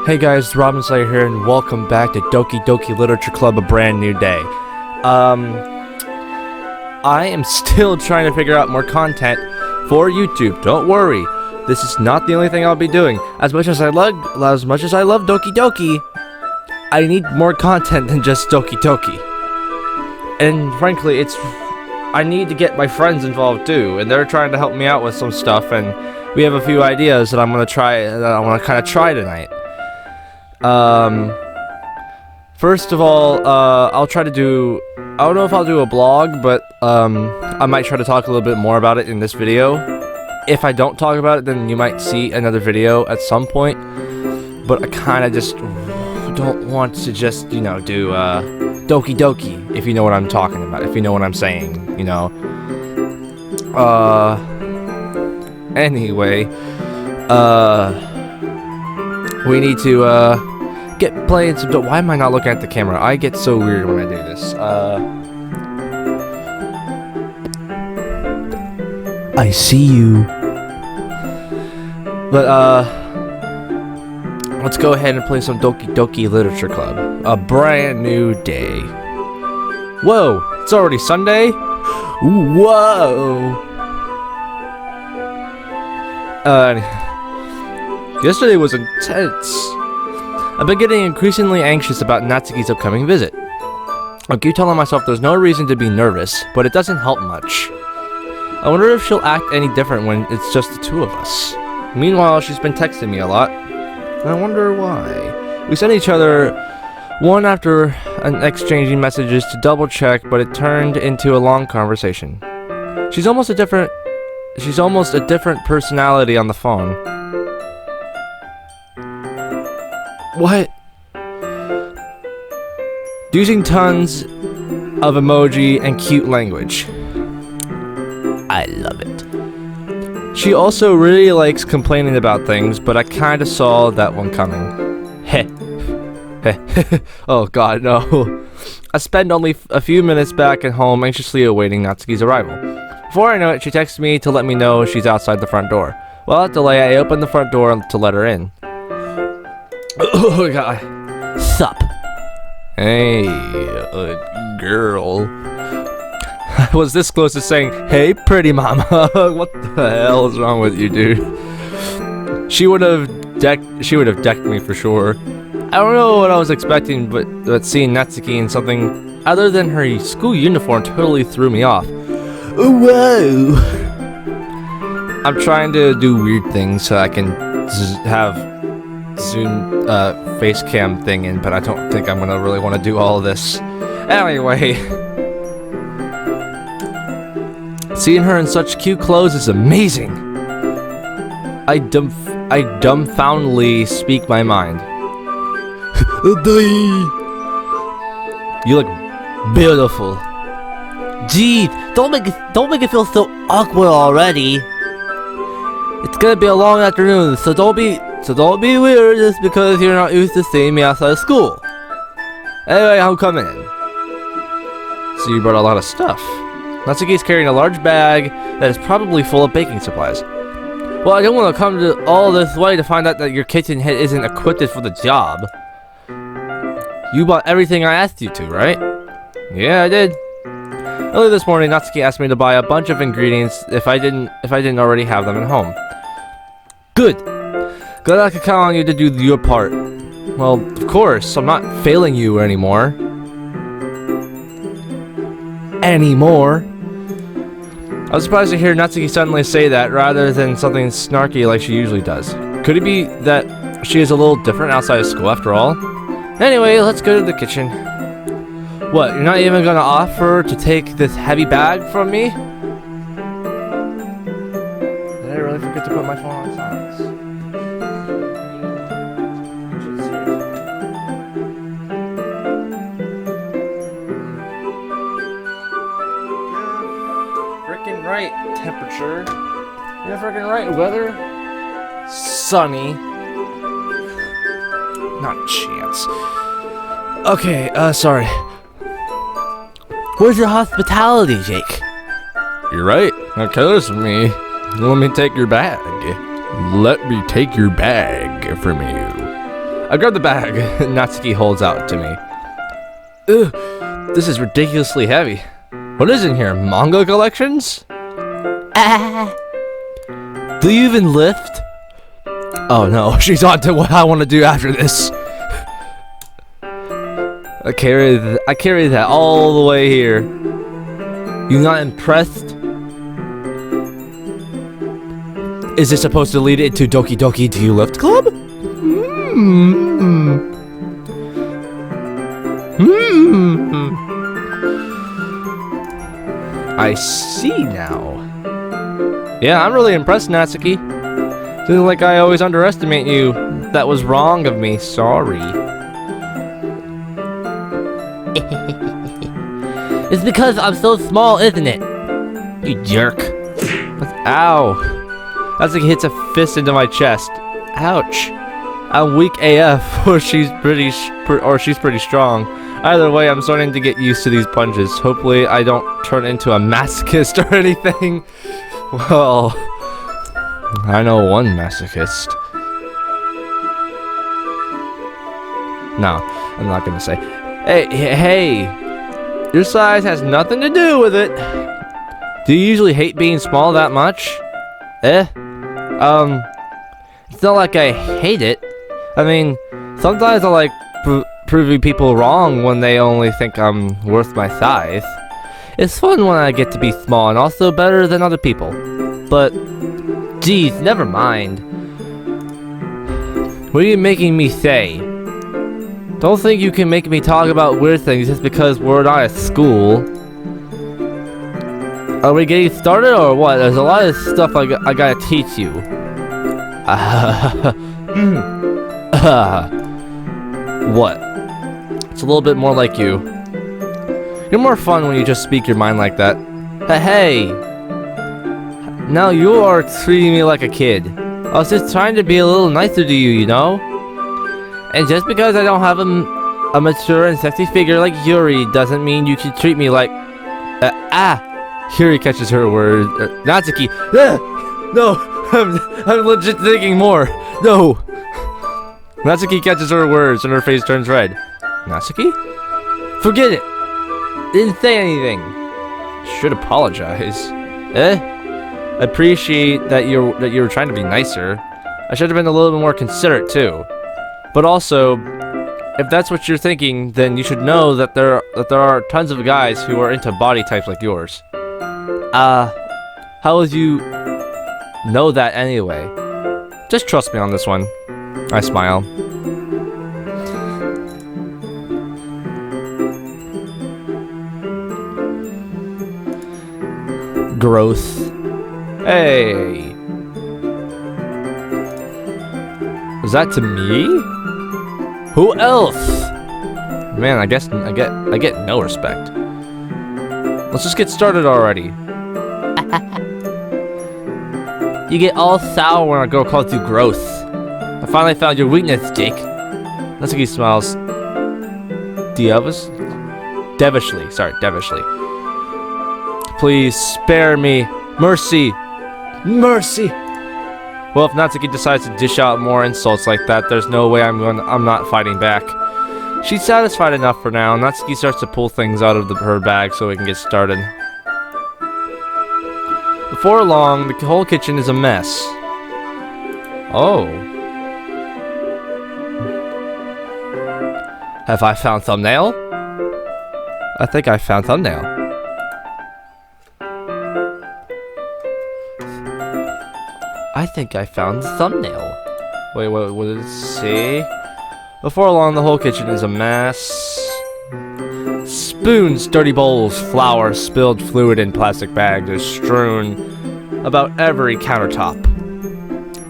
Hey guys, Robin Slayer here, and welcome back to Doki Literature Club, a brand new day. I am still trying to figure out more content for YouTube. Don't worry, this is not the only thing I'll be doing. As much as I love Doki, I need more content than just Doki. And frankly, I need to get my friends involved too, and they're trying to help me out with some stuff, and we have a few ideas that I want to kind of try tonight. First of all, I'll try to do, I don't know if I'll do a blog, but, I might try to talk a little bit more about it in this video. If I don't talk about it, then you might see another video at some point, but I kind of just don't want to just, do, Doki, if you know what I'm talking about, if you know what I'm saying, anyway, we need to, get playing some why am I not looking at the camera? I get so weird when I do this. I see you. But, let's go ahead and play some Doki Literature Club. A brand new day. Whoa, it's already Sunday? Whoa! Yesterday was intense. I've been getting increasingly anxious about Natsuki's upcoming visit. I keep telling myself there's no reason to be nervous, but it doesn't help much. I wonder if she'll act any different when it's just the two of us. Meanwhile, she's been texting me a lot, and I wonder why. We sent each other one after an exchanging messages to double check, but it turned into a long conversation. She's almost a different personality on the phone. What? Using tons of emoji and cute language. I love it. She also really likes complaining about things, but I kinda saw that one coming. Heh. Heh. Oh god, no. I spend only a few minutes back at home anxiously awaiting Natsuki's arrival. Before I know it, she texts me to let me know she's outside the front door. Without delay, I open the front door to let her in. Oh god. Sup? Hey, girl. I was this close to saying, hey, pretty mama. What the hell is wrong with you, dude? She would have decked me for sure. I don't know what I was expecting, but seeing Natsuki in something other than her school uniform totally threw me off. Whoa! I'm trying to do weird things so I can have Zoom face cam thing in, but I don't think I'm gonna really want to do all of this. Anyway, seeing her in such cute clothes is amazing. I dumbfoundedly speak my mind. You look beautiful. Gee, don't make it feel so awkward already. It's gonna be a long afternoon, so don't be weird just because you're not used to seeing me outside of school. Anyway, I'm coming in. So you brought a lot of stuff. Natsuki's carrying a large bag that is probably full of baking supplies. Well, I don't want to come to all this way to find out that your kitchen head isn't equipped for the job. You bought everything I asked you to, right? Yeah, I did. Earlier this morning, Natsuki asked me to buy a bunch of ingredients if I didn't already have them at home. Good. Glad I could count on you to do your part. Well, of course, I'm not failing you anymore. I was surprised to hear Natsuki suddenly say that rather than something snarky like she usually does. Could it be that she is a little different outside of school after all? Anyway, let's go to the kitchen. What, you're not even gonna offer to take this heavy bag from me? Did I really forget to put my phone on silence? Frickin' right, temperature. You're frickin' right, weather. Sunny. Not a chance. Okay, sorry. Where's your hospitality, Jake? You're right. Now kiss me. Let me take your bag. Let me take your bag from you. I grab the bag Natsuki holds out to me. Ugh, this is ridiculously heavy. What is in here? Manga collections? Do you even lift? Oh no, she's on to what I want to do after this. I carry that all the way here. You not impressed? Is this supposed to lead into Doki Doki Do You Lift Club? I see now. Yeah, I'm really impressed, Natsuki. Seems like I always underestimate you. That was wrong of me. Sorry. It's because I'm so small, isn't it? You jerk. Ow. Natsuki hits a fist into my chest. Ouch. I'm weak AF, or she's pretty strong. Either way, I'm starting to get used to these punches. Hopefully, I don't turn into a masochist or anything. Well, I know one masochist. No, I'm not gonna say. Hey, your size has nothing to do with it. Do you usually hate being small that much? It's not like I hate it. I mean, sometimes I like proving people wrong when they only think I'm worth my size. It's fun when I get to be small and also better than other people. But, geez, never mind. What are you making me say? Don't think you can make me talk about weird things just because we're not at school. Are we getting started or what? There's a lot of stuff I gotta teach you. What? It's a little bit more like you. You're more fun when you just speak your mind like that. Hey! Now you are treating me like a kid. I was just trying to be a little nicer to you, you know? And just because I don't have a mature and sexy figure like Yuri doesn't mean you should treat me like... Yuri catches her word. Natsuki! No! I'm legit thinking more! No! Natsuki catches her words and her face turns red. Natsuki? Forget it! Didn't say anything. Should apologize. I appreciate that you're trying to be nicer. I should have been a little bit more considerate too. But also, if that's what you're thinking, then you should know that there are tons of guys who are into body types like yours. How would you know that anyway? Just trust me on this one. I smile. Growth. Hey. Was that to me? Who else? Man, I guess I get no respect. Let's just get started already. You get all sour when a girl calls you gross. I finally found your weakness, Jake. Natsuki smiles. Devishly. Sorry, devishly. Please spare me. Mercy. Mercy. Well, if Natsuki decides to dish out more insults like that, there's no way I'm not fighting back. She's satisfied enough for now. Natsuki starts to pull things out of her bag so we can get started. Before long, the whole kitchen is a mess. Oh. Have I found thumbnail? I think I found thumbnail. I think I found the thumbnail. Wait, what did it say? Before long, the whole kitchen is a mess. Spoons, dirty bowls, flour, spilled fluid in plastic bags are strewn about every countertop.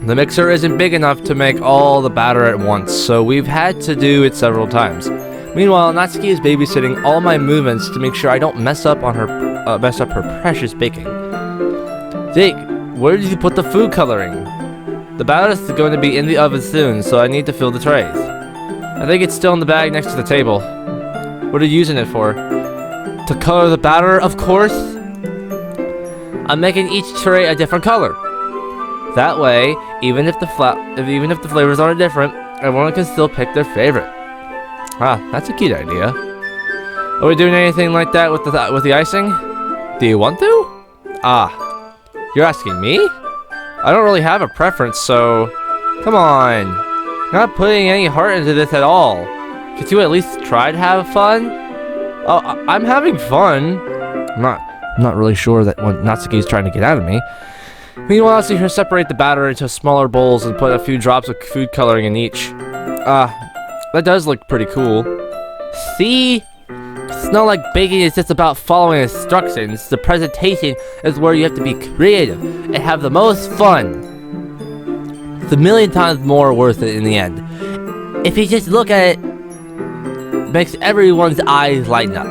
The mixer isn't big enough to make all the batter at once, so we've had to do it several times. Meanwhile, Natsuki is babysitting all my movements to make sure I don't mess up her precious baking. Jake, where did you put the food coloring? The batter is going to be in the oven soon, so I need to fill the trays. I think it's still in the bag next to the table. What are you using it for? To color the batter, of course. I'm making each tray a different color. That way, even if the flavors are different, everyone can still pick their favorite. Ah, that's a cute idea. Are we doing anything like that with the icing? Do you want to? Ah, you're asking me? I don't really have a preference, so come on. You're not putting any heart into this at all. Could you at least try to have fun? Oh, I'm having fun. I'm not really sure that what Natsuki is trying to get out of me. Meanwhile, I see her separate the batter into smaller bowls and put a few drops of food coloring in each. That does look pretty cool. See? It's not like baking is just about following instructions. The presentation is where you have to be creative and have the most fun. It's a million times more worth it in the end. If you just look at it, makes everyone's eyes lighten up.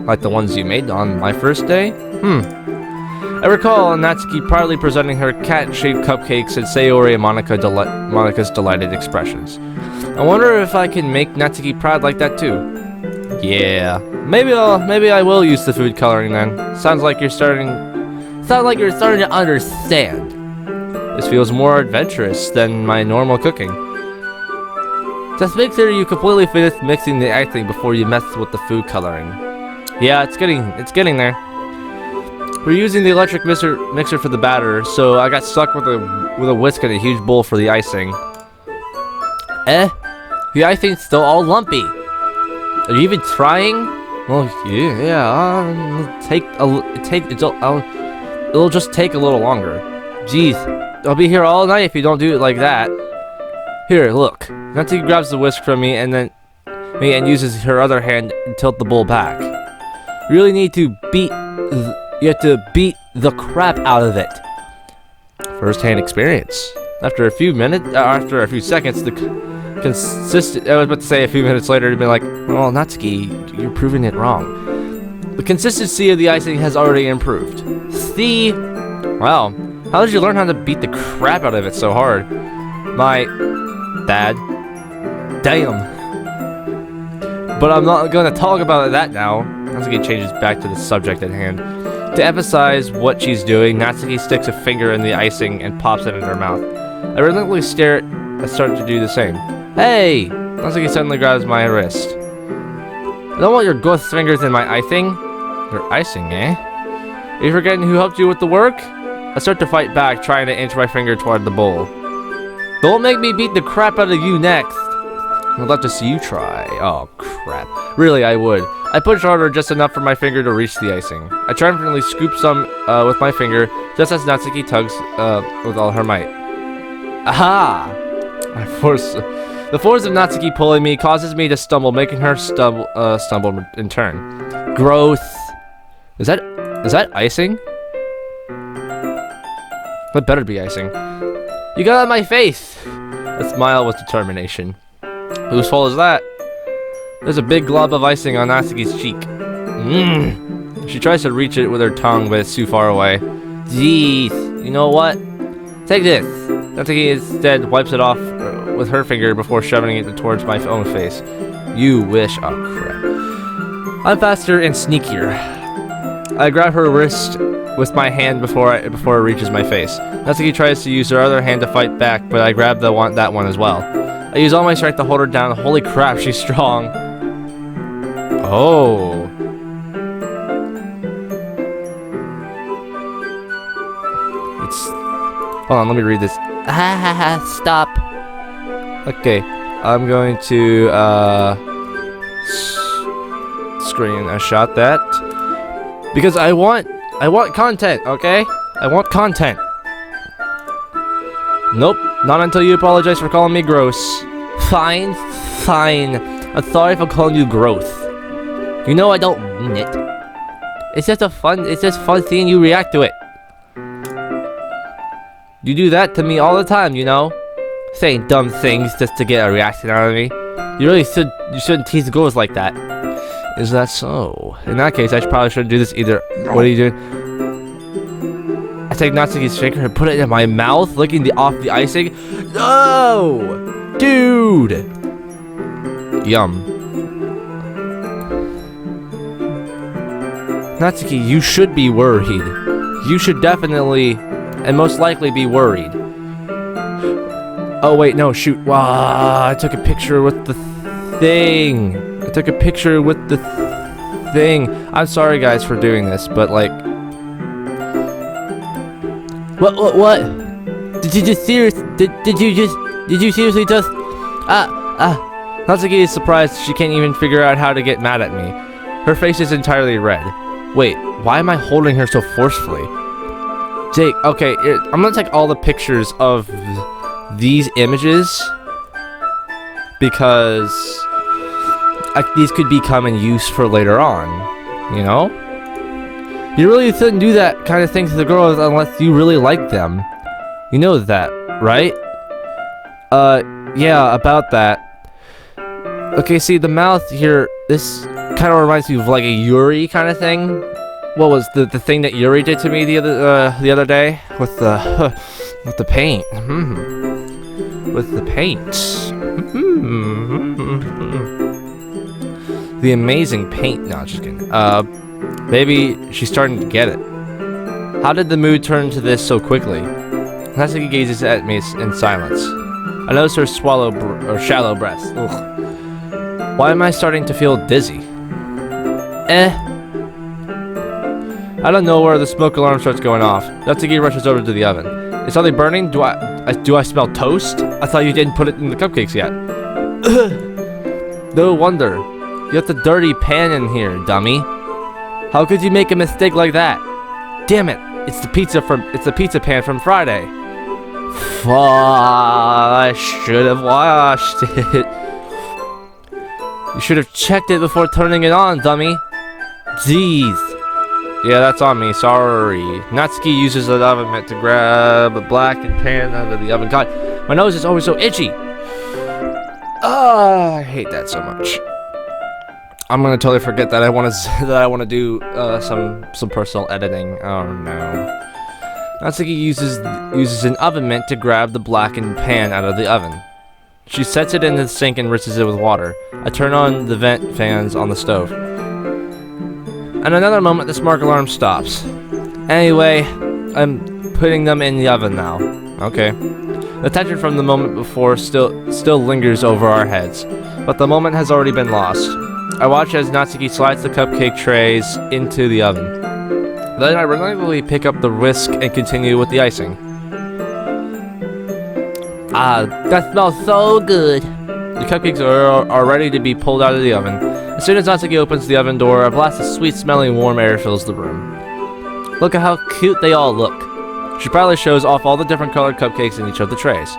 Like the ones you made on my first day? I recall Natsuki proudly presenting her cat-shaped cupcakes and Sayori and Monika's delighted expressions. I wonder if I can make Natsuki proud like that too. Yeah, maybe I will use the food coloring then. Sounds like you're starting to understand. This feels more adventurous than my normal cooking. Just make sure you completely finish mixing the icing before you mess with the food coloring. Yeah, it's getting there. We're using the electric mixer for the batter, so I got stuck with a whisk and a huge bowl for the icing. The icing's still all lumpy. Are you even trying? Well, it'll just take a little longer. Jeez, I'll be here all night if you don't do it like that. Here, look. Natsuki grabs the whisk from me and uses her other hand to tilt the bowl back. You really need to beat the crap out of it. First-hand experience. After a few seconds, I was about to say a few minutes later to be like, well, Natsuki, you're proving it wrong. The consistency of the icing has already improved. See? Wow. How did you learn how to beat the crap out of it so hard? My bad. Damn. But I'm not going to talk about that now. Natsuki changes back to the subject at hand. To emphasize what she's doing, Natsuki sticks a finger in the icing and pops it in her mouth. I reluctantly stare and start to do the same. Hey! Natsuki suddenly grabs my wrist. I don't want your ghost fingers in my icing. Your icing, eh? Are you forgetting who helped you with the work? I start to fight back, trying to inch my finger toward the bowl. Don't make me beat the crap out of you next. I'd love to see you try. Oh, crap. Really, I would. I push harder just enough for my finger to reach the icing. I triumphantly scoop some with my finger, just as Natsuki tugs with all her might. Aha! The force of Natsuki pulling me causes me to stumble, making her stumble in turn. Gross. Is that icing? That better be icing. You got on my face! I smile with determination. Whose fault is that? There's a big glob of icing on Natsuki's cheek. She tries to reach it with her tongue, but it's too far away. Jeez, you know what? Take this. Natsuki instead wipes it off with her finger before shoving it towards my own face. You wish. Oh, crap. I'm faster and sneakier. I grab her wrist with my hand before it reaches my face. Natsuki tries to use her other hand to fight back, but I grab that one as well. I use all my strength to hold her down. Holy crap, she's strong. Oh. Hold on, let me read this. Stop. Okay, I'm going to screenshot that because I want content. Okay, I want content. Nope, not until you apologize for calling me gross. Fine. I'm sorry for calling you gross. You know I don't mean it. It's just fun seeing you react to it. You do that to me all the time, you know? Saying dumb things just to get a reaction out of me. You shouldn't tease girls like that. Is that so? In that case, I probably shouldn't do this either. What are you doing? I take Natsuki's finger and put it in my mouth, licking off the icing. No! Dude! Yum. Natsuki, you should be worried. You should definitely and most likely be worried. Oh wait, no, shoot. Wow, I took a picture with the thing. I took a picture with the thing. I'm sorry guys for doing this, but like, What? Did you just did you seriously just, Natsuki is surprised she can't even figure out how to get mad at me. Her face is entirely red. Wait, why am I holding her so forcefully? Jake, okay, I'm gonna take all the pictures of these images because these could become in use for later on, you know? You really shouldn't do that kind of thing to the girls unless you really like them. You know that, right? Yeah, about that. Okay, see, the mouth here, this kind of reminds me of like a Yuri kind of thing. What was the thing that Yuri did to me the other day with the paint? With the paint. The amazing paint. No, just kidding. Maybe she's starting to get it. How did the mood turn to this so quickly? Natsuki gazes at me in silence. I notice her shallow breaths. Ugh. Why am I starting to feel dizzy? Out of nowhere, the smoke alarm starts going off. Natsuki rushes over to the oven. Is something burning? Do I smell toast? I thought you didn't put it in the cupcakes yet. No wonder. You have the dirty pan in here, dummy. How could you make a mistake like that? Damn it! It's the pizza pan from Friday. I should have washed it. You should have checked it before turning it on, dummy. Jeez. Yeah, that's on me. Sorry. Natsuki uses the oven mitt to grab a blackened pan out of the oven. God, my nose is always so itchy. I hate that so much. I'm gonna totally forget that I want to do some personal editing. Oh no. Natsuki uses an oven mitt to grab the blackened pan out of the oven. She sets it in the sink and rinses it with water. I turn on the vent fans on the stove. In another moment, the smoke alarm stops. Anyway, I'm putting them in the oven now. Okay. The tension from the moment before still lingers over our heads, but the moment has already been lost. I watch as Natsuki slides the cupcake trays into the oven. Then I reluctantly pick up the whisk and continue with the icing. That smells so good. The cupcakes are ready to be pulled out of the oven. As soon as Natsuki opens the oven door, a blast of sweet-smelling warm air fills the room. Look at how cute they all look. She proudly shows off all the different colored cupcakes in each of the trays.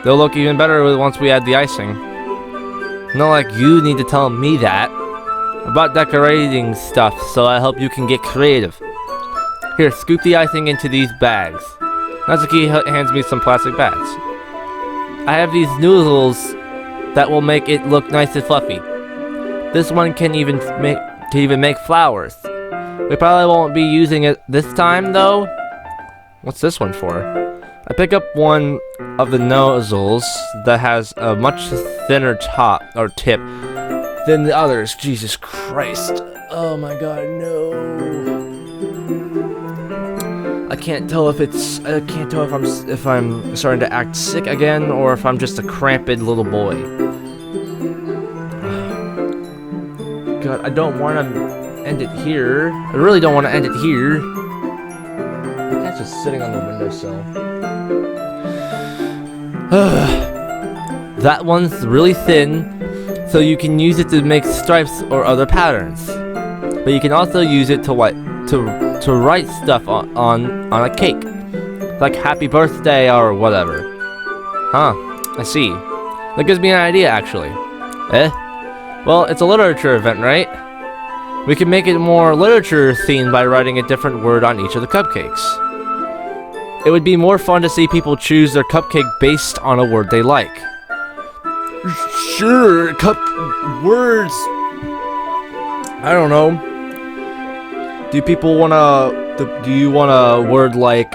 They'll look even better once we add the icing. Not like you need to tell me that. About decorating stuff, so I hope you can get creative. Here, scoop the icing into these bags. Natsuki hands me some plastic bags. I have these noodles that will make it look nice and fluffy. This one can even make flowers. We probably won't be using it this time though. What's this one for? I pick up one of the nozzles that has a much thinner top or tip than the others. Jesus Christ. Oh my god, no. I can't tell if I'm starting to act sick again or if I'm just a cramped little boy. God, I don't want to end it here. I really don't want to end it here. The cat's just sitting on the windowsill. That one's really thin, so you can use it to make stripes or other patterns. But you can also use it to write stuff on a cake, like happy birthday or whatever. Huh, I see. That gives me an idea, actually. Well, it's a literature event, right? We can make it more literature themed by writing a different word on each of the cupcakes. It would be more fun to see people choose their cupcake based on a word they like. Sure, words. I don't know. Do you want a word like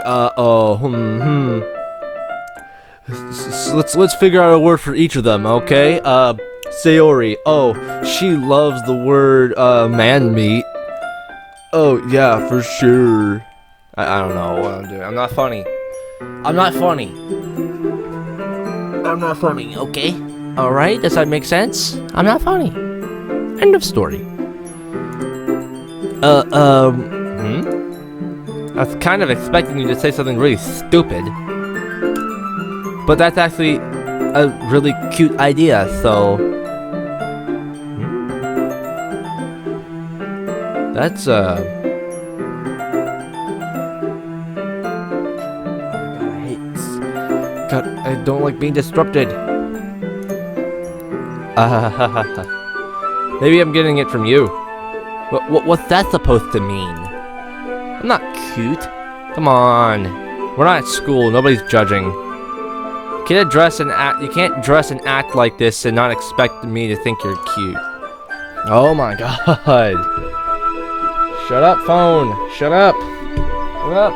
Let's figure out a word for each of them, okay? Sayori. Oh, she loves the word man meat. Oh yeah, for sure. I don't know what I'm doing. I'm not funny. I'm not funny, okay? Alright, does that make sense? I'm not funny. End of story. I was kind of expecting you to say something really stupid. But that's actually a really cute idea, so... That's, God, I hate this. God, I don't like being disrupted. Maybe I'm getting it from you. What's that supposed to mean? I'm not cute. Come on. We're not at school. Nobody's judging. You can't dress and act like this and not expect me to think you're cute. Oh my god. Shut up, phone. Shut up. Shut up.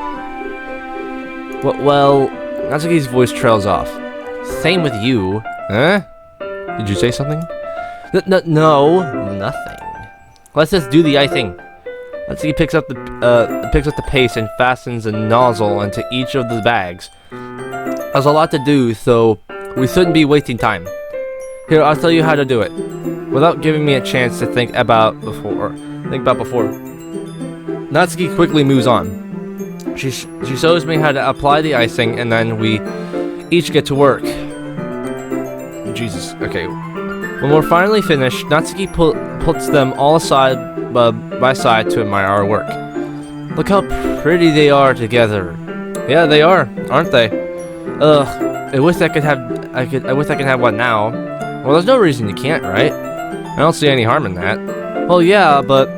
Well, Natsuki's voice trails off. Same with you. Huh? Did you say something? No, nothing. Let's just do the icing. Natsuki picks up the paste and fastens a nozzle into each of the bags. There's a lot to do, so we shouldn't be wasting time. Here, I'll tell you how to do it, without giving me a chance to think about before. Natsuki quickly moves on. She shows me how to apply the icing, and then we each get to work. Jesus. Okay. When we're finally finished, Natsuki puts them all aside by side to admire our work. Look how pretty they are together. Yeah, they are, aren't they? Ugh. I wish I could have one now. Well, there's no reason you can't, right? I don't see any harm in that. Well, yeah, but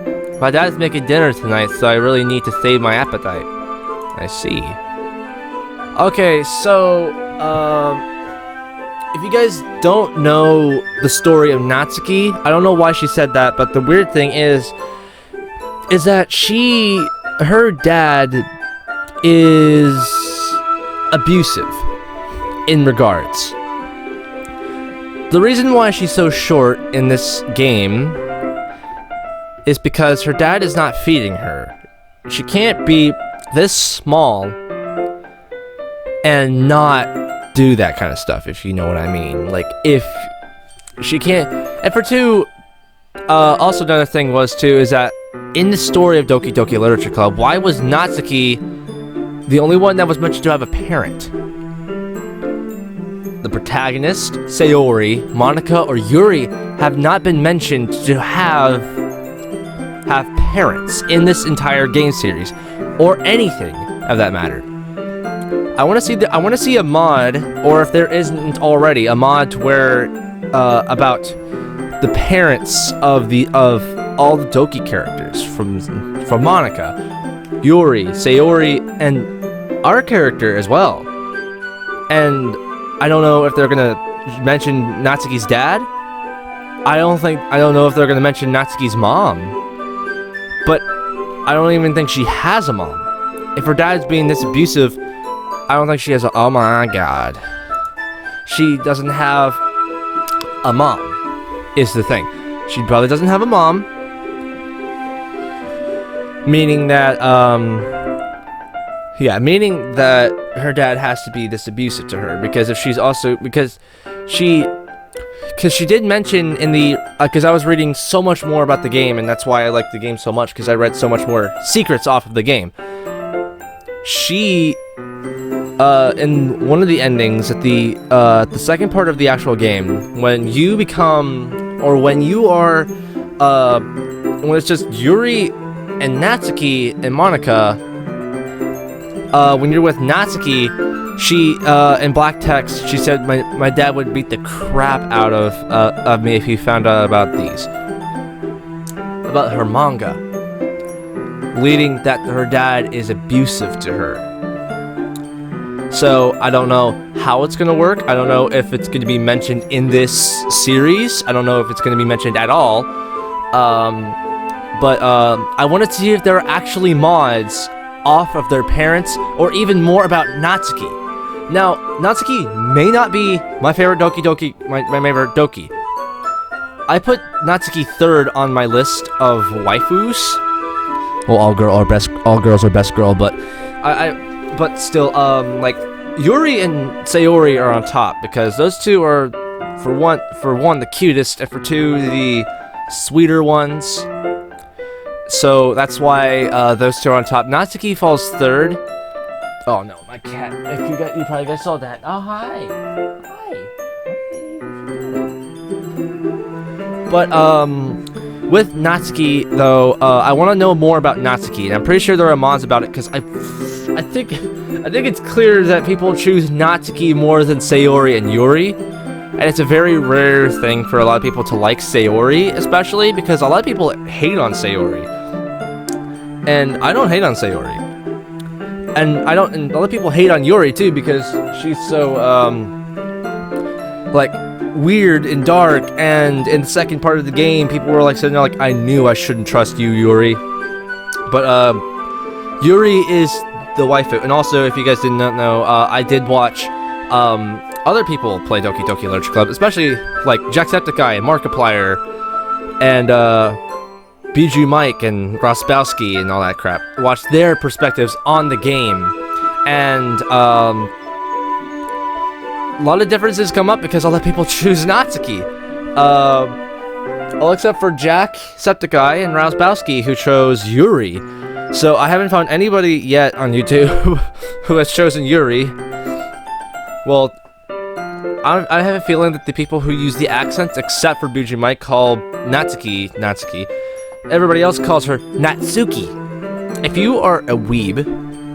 my dad's making dinner tonight, so I really need to save my appetite. I see. Okay, so, if you guys don't know the story of Natsuki, I don't know why she said that, but the weird thing is that her dad is abusive in regards. The reason why she's so short in this game is because her dad is not feeding her. She can't be this small and not do that kind of stuff, if you know what I mean. Like, if she can't... And for two, also another thing is that in the story of Doki Doki Literature Club, why was Natsuki the only one that was mentioned to have a parent? The protagonist, Sayori, Monika, or Yuri have not been mentioned to have parents in this entire game series, or anything of that matter. I want to see a mod, or if there isn't already a mod, to where about the parents of all the Doki characters from Monika, Yuri, Sayori, and our character as well. And I don't know if they're gonna mention Natsuki's dad. I don't know if they're gonna mention Natsuki's mom. But I don't even think she has a mom. If her dad's being this abusive, I don't think she has a... Oh my god. She doesn't have a mom, is the thing. She probably doesn't have a mom. Meaning that, yeah, meaning that her dad has to be this abusive to her. Because if she's also... Because she did mention in the... Because I was reading so much more about the game, and that's why I like the game so much, because I read so much more secrets off of the game. She... in one of the endings, at the second part of the actual game, when you become... Or when you are... when it's just Yuri and Natsuki and Monika... when you're with Natsuki, she, in black text, she said, my dad would beat the crap out of me if he found out about these. About her manga. Leading that her dad is abusive to her. So, I don't know how it's gonna work. I don't know if it's gonna be mentioned in this series. I don't know if it's gonna be mentioned at all. But I wanted to see if there are actually mods off of their parents, or even more about Natsuki. Now, Natsuki may not be my favorite my favorite Doki. I put Natsuki third on my list of waifus. Well, all girls are best girl, but but still, like, Yuri and Sayori are on top because those two are, for one, the cutest, and for two, the sweeter ones. So that's why those two are on top. Natsuki falls third. Oh no, my cat! You probably guys saw that. Oh hi. But with Natsuki though, I want to know more about Natsuki, and I'm pretty sure there are mods about it because I think it's clear that people choose Natsuki more than Sayori and Yuri, and it's a very rare thing for a lot of people to like Sayori, especially because a lot of people hate on Sayori, and I don't hate on Sayori, and a lot of people hate on Yuri too because she's so like weird and dark, and in the second part of the game people were like sitting there like, I knew I shouldn't trust you, Yuri. But Yuri is the waifu. And also, if you guys did not know, I did watch other people play Doki Doki Literature Club, especially like Jacksepticeye and Markiplier and Bijou Mike and Grospowski and all that crap. Watch their perspectives on the game, and a lot of differences come up because a lot of people choose Natsuki. All except for Jacksepticeye and Grospowski, who chose Yuri. So I haven't found anybody yet on YouTube who has chosen Yuri. Well, I have a feeling that the people who use the accents, except for Bijou Mike, call Natsuki. Everybody else calls her Natsuki. If you are a weeb,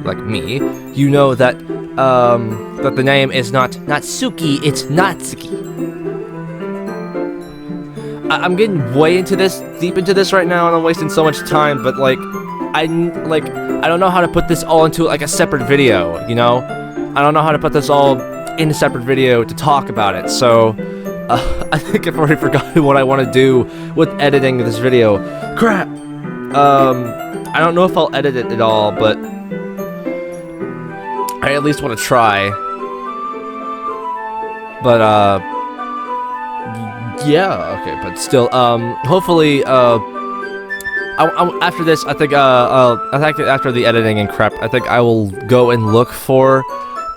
like me, you know that that the name is not Natsuki, it's Natsuki. I'm getting way deep into this right now, and I'm wasting so much time, but I don't know how to put this all into like a separate video, you know? I don't know how to put this all in a separate video to talk about it, so I think I've already forgotten what I want to do with editing this video. Crap! I don't know if I'll edit it at all, but I at least want to try. But yeah, okay, but still, hopefully, after this, I think after the editing and crap, I think I will go and look for,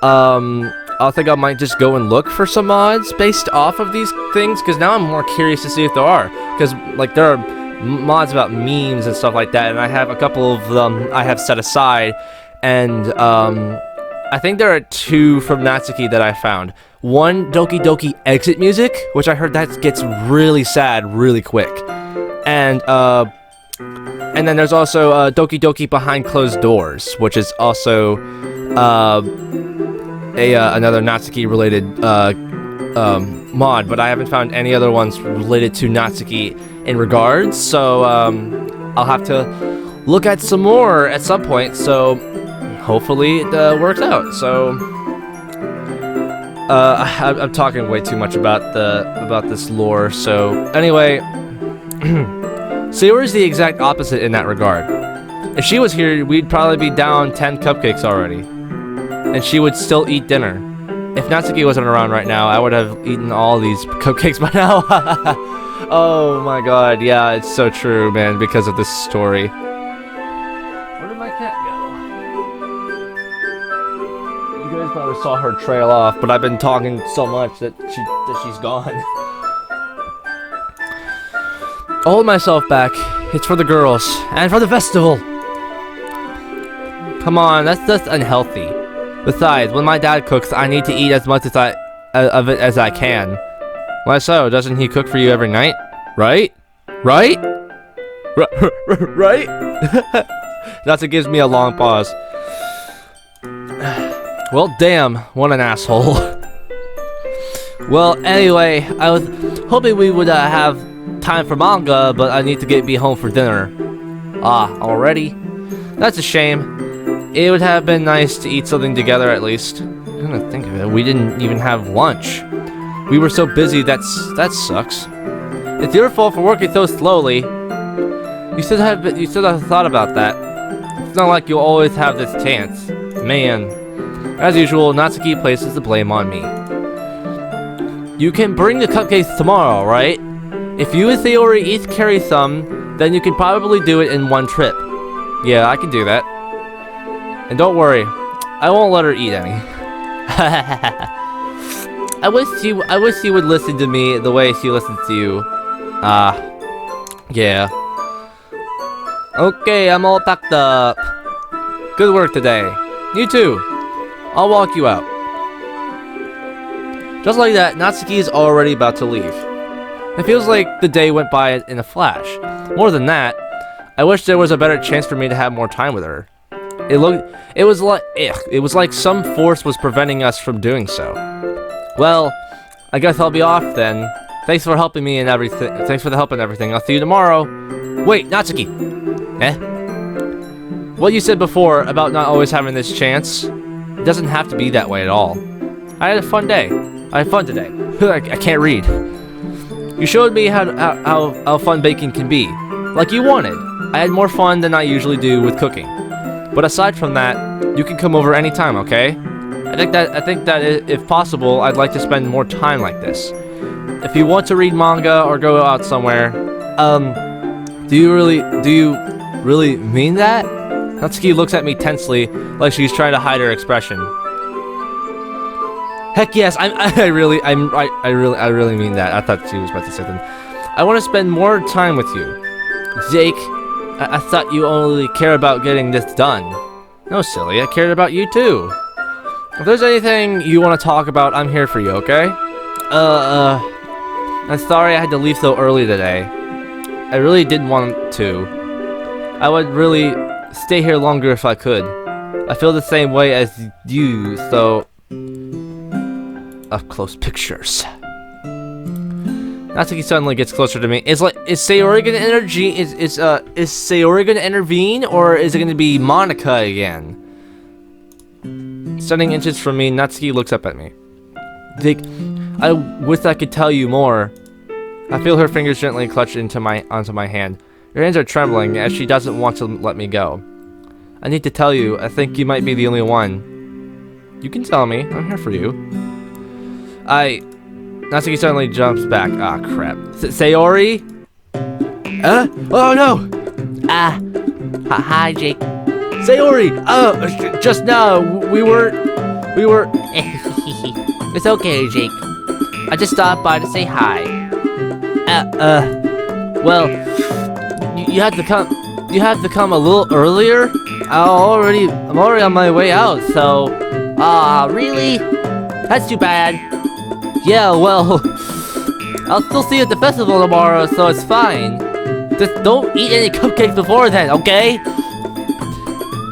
I think I might just go and look for some mods based off of these things, because now I'm more curious to see if there are, because, like, there are mods about memes and stuff like that, and I have a couple of them I have set aside, and, I think there are two from Natsuki that I found. One, Doki Doki exit music, which I heard that gets really sad really quick. And then there's also Doki Doki Behind Closed Doors, which is also another Natsuki related mod, but I haven't found any other ones related to Natsuki in regards, so I'll have to look at some more at some point, so hopefully it works out. So I'm talking way too much about this lore. So anyway, Sayori's the exact opposite in that regard. If she was here, we'd probably be down 10 cupcakes already, and she would still eat dinner. If Natsuki wasn't around right now, I would have eaten all these cupcakes by now. Oh my god, yeah, it's so true, man, because of this story. Where did my cat go? You guys probably saw her trail off, but I've been talking so much that she's gone. I'll hold myself back. It's for the girls and for the festival. Come on, that's unhealthy. Besides, when my dad cooks, I need to eat as much of it as I can. Why so? Doesn't he cook for you every night? Right? Right? Right? That's what gives me a long pause. Well, damn, what an asshole. Well, anyway, I was hoping we would have time for manga, but I need to be home for dinner. Ah, already? That's a shame. It would have been nice to eat something together at least. I'm gonna think of it, we didn't even have lunch. We were so busy, that sucks. It's your fault for working so slowly. You should have thought about that. It's not like you'll always have this chance. Man. As usual, Natsuki places the blame on me. You can bring the cupcakes tomorrow, right? If you and Sayori each carry some, then you can probably do it in one trip. Yeah, I can do that. And don't worry, I won't let her eat any. I wish she would listen to me the way she listens to you. Yeah. Okay, I'm all packed up. Good work today. You too. I'll walk you out. Just like that, Natsuki is already about to leave. It feels like the day went by in a flash. More than that, I wish there was a better chance for me to have more time with her. It was like some force was preventing us from doing so. Well, I guess I'll be off then. Thanks for helping me and everything. Thanks for the help and everything. I'll see you tomorrow. Wait, Natsuki. What you said before about not always having this chance, it doesn't have to be that way at all. I had a fun day. I had fun today. I can't read. You showed me how fun baking can be, like you wanted. I had more fun than I usually do with cooking. But aside from that, you can come over anytime, okay? I think that if possible, I'd like to spend more time like this. If you want to read manga or go out somewhere, do you really mean that? Natsuki looks at me tensely, like she's trying to hide her expression. Heck yes, I really mean that. I thought she was about to say that. I want to spend more time with you. Jake, I thought you only care about getting this done. No, silly, I cared about you too. If there's anything you want to talk about, I'm here for you, okay? I'm sorry I had to leave so early today. I really didn't want to. I would really stay here longer if I could. I feel the same way as you, so... Up close pictures. Natsuki suddenly gets closer to me. Is Sayori gonna is Sayori gonna intervene, or is it gonna be Monica again? Standing inches from me, Natsuki looks up at me. Dick, I wish I could tell you more. I feel her fingers gently clutch onto my hand. Her hands are trembling as she doesn't want to let me go. I need to tell you, I think you might be the only one. You can tell me, I'm here for you. Natsuki suddenly jumps back. Ah, crap. Sayori? Oh no! Hi, Jake. Sayori! Just now, we were... It's okay, Jake. I just stopped by to say hi. Well, you had to come a little earlier? I'm already on my way out, so... really? That's too bad. Yeah, well... I'll still see you at the festival tomorrow, so it's fine. Just don't eat any cupcakes before then, okay?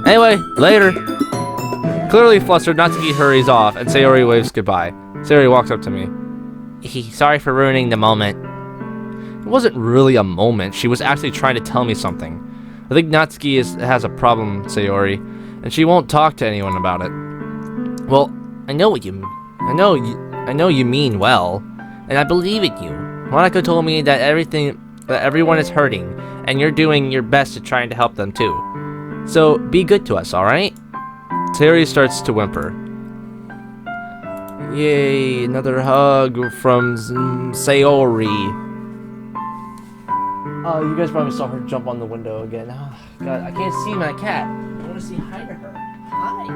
Anyway, later. Clearly flustered, Natsuki hurries off, and Sayori waves goodbye. Sayori walks up to me. Sorry for ruining the moment. It wasn't really a moment. She was actually trying to tell me something. I think Natsuki has a problem, Sayori, and she won't talk to anyone about it. Well, I know you mean well, and I believe in you. Monica told me that everyone is hurting, and you're doing your best to try to help them too. So be good to us, all right? Sayori starts to whimper. Yay, another hug from Sayori. Oh, you guys probably saw her jump on the window again. Oh, God, I can't see my cat. I want to say hi to her. Hi.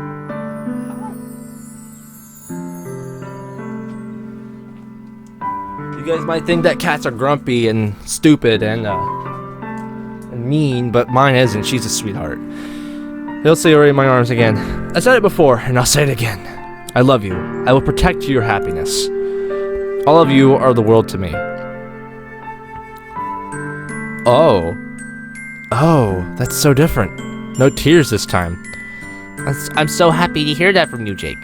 You guys might think that cats are grumpy and stupid and mean, but mine isn't. She's a sweetheart. He'll Sayori in my arms again. I said it before, and I'll say it again. I love you. I will protect your happiness. All of you are the world to me. Oh, that's so different. No tears this time. I'm so happy to hear that from you, Jake.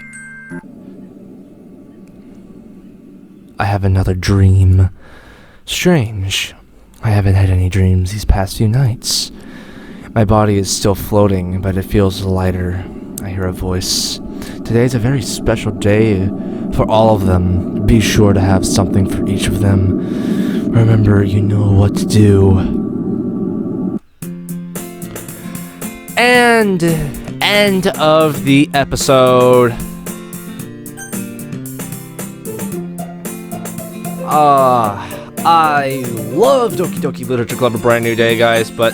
I have another dream. Strange. I haven't had any dreams these past few nights. My body is still floating, but it feels lighter. I hear a voice. Today is a very special day for all of them. Be sure to have something for each of them. Remember, you know what to do. And end of the episode. I love Doki Doki Literature Club, a brand new day, guys, but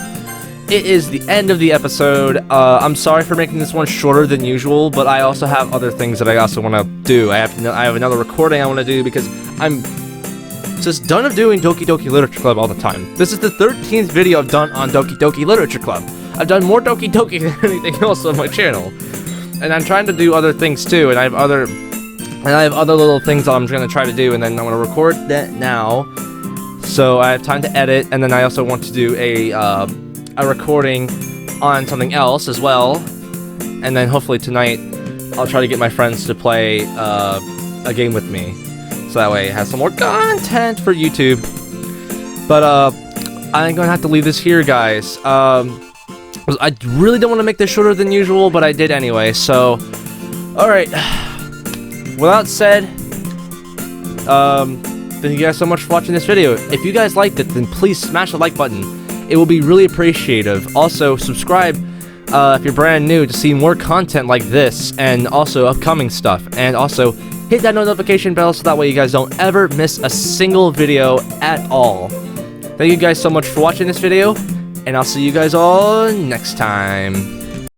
it is the end of the episode. I'm sorry for making this one shorter than usual, but I also have other things that I also want to do. I have another recording I want to do because I'm just done of doing Doki Doki Literature Club all the time. This is the 13th video I've done on Doki Doki Literature Club. I've done more Doki Doki than anything else on my channel, and I'm trying to do other things too. And I have other little things that I'm going to try to do, and then I'm going to record that now, so I have time to edit. And then I also want to do a recording on something else as well, and then hopefully tonight I'll try to get my friends to play a game with me, so that way it has some more content for YouTube. But I'm gonna have to leave this here, guys. I really don't want to make this shorter than usual, but I did anyway. So, all right. Without said, thank you guys so much for watching this video. If you guys liked it, then please smash the like button. It will be really appreciative. Also, subscribe if you're brand new to see more content like this, and also upcoming stuff. And also, hit that notification bell so that way you guys don't ever miss a single video at all. Thank you guys so much for watching this video, and I'll see you guys all next time.